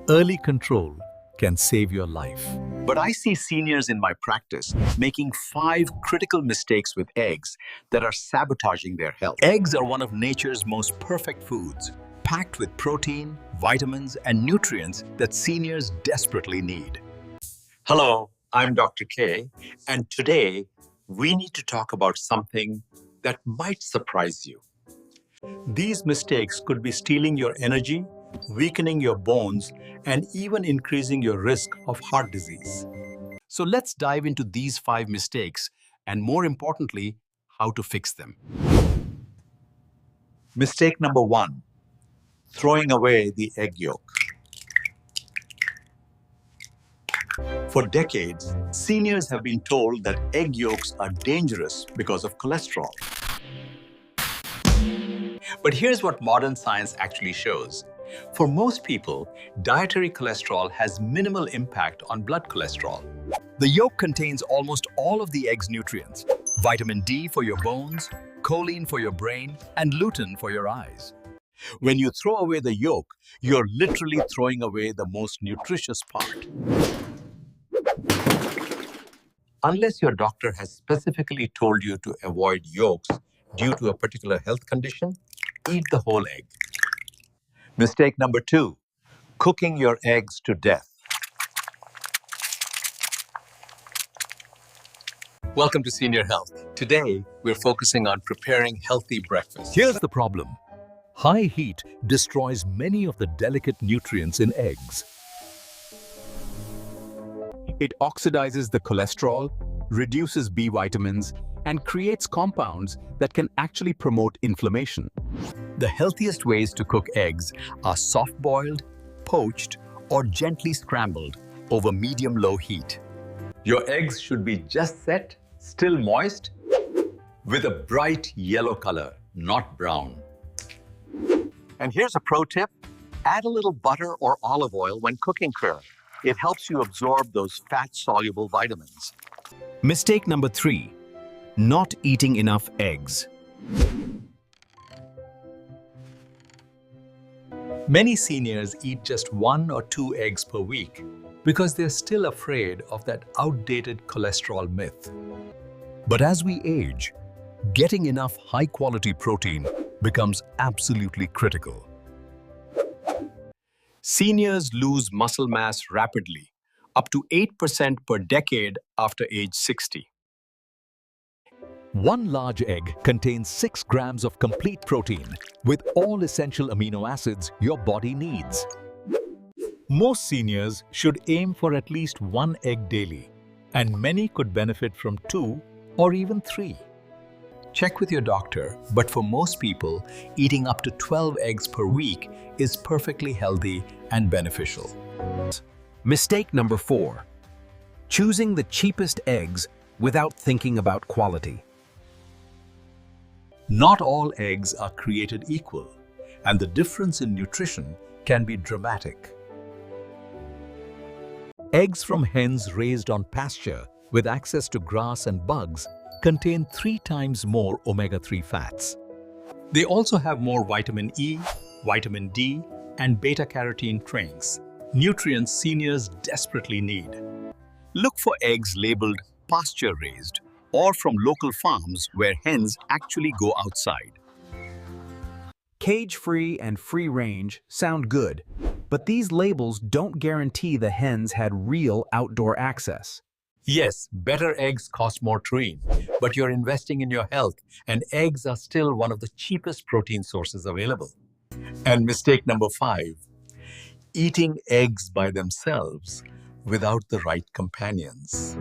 Early control can save your life. But I see seniors in my practice making 5 critical mistakes with eggs that are sabotaging their health. Eggs are one of nature's most perfect foods, packed with protein, vitamins, and nutrients that seniors desperately need. Hello, I'm Dr. K, and today we need to talk about something that might surprise you. These mistakes could be stealing your energy, weakening your bones, and even increasing your risk of heart disease. So let's dive into these 5 mistakes and, more importantly, how to fix them. Mistake number 1, throwing away the egg yolk. For decades, seniors have been told that egg yolks are dangerous because of cholesterol. But here's what modern science actually shows. For most people, dietary cholesterol has minimal impact on blood cholesterol. The yolk contains almost all of the egg's nutrients: vitamin D for your bones, choline for your brain, and lutein for your eyes. When you throw away the yolk, you're literally throwing away the most nutritious part. Unless your doctor has specifically told you to avoid yolks due to a particular health condition, eat the whole egg. Mistake number 2, cooking your eggs to death. Welcome to Senior Health. Today, we're focusing on preparing healthy breakfast. Here's the problem. High heat destroys many of the delicate nutrients in eggs. It oxidizes the cholesterol, reduces B vitamins, and creates compounds that can actually promote inflammation. The healthiest ways to cook eggs are soft-boiled, poached, or gently scrambled over medium-low heat. Your eggs should be just set, still moist, with a bright yellow color, not brown. And here's a pro tip. Add a little butter or olive oil when cooking curd. It helps you absorb those fat-soluble vitamins. Mistake number 3, not eating enough eggs. Many seniors eat just 1 or 2 eggs per week because they're still afraid of that outdated cholesterol myth. But as we age, getting enough high-quality protein becomes absolutely critical. Seniors lose muscle mass rapidly, up to 8% per decade after age 60. One large egg contains 6 grams of complete protein with all essential amino acids your body needs. Most seniors should aim for at least 1 egg daily, and many could benefit from 2 or even 3. Check with your doctor, but for most people, eating up to 12 eggs per week is perfectly healthy and beneficial. Mistake number 4, choosing the cheapest eggs without thinking about quality. Not all eggs are created equal, and the difference in nutrition can be dramatic. Eggs from hens raised on pasture with access to grass and bugs contain 3 times more omega-3 fats. They also have more vitamin E, vitamin D, and beta-carotene trains, nutrients seniors desperately need. Look for eggs labeled pasture-raised or from local farms where hens actually go outside. Cage-free and free-range sound good, but these labels don't guarantee the hens had real outdoor access. Yes, better eggs cost more trillion, but you're investing in your health, and eggs are still one of the cheapest protein sources available. And mistake number 5, eating eggs by themselves without the right companions.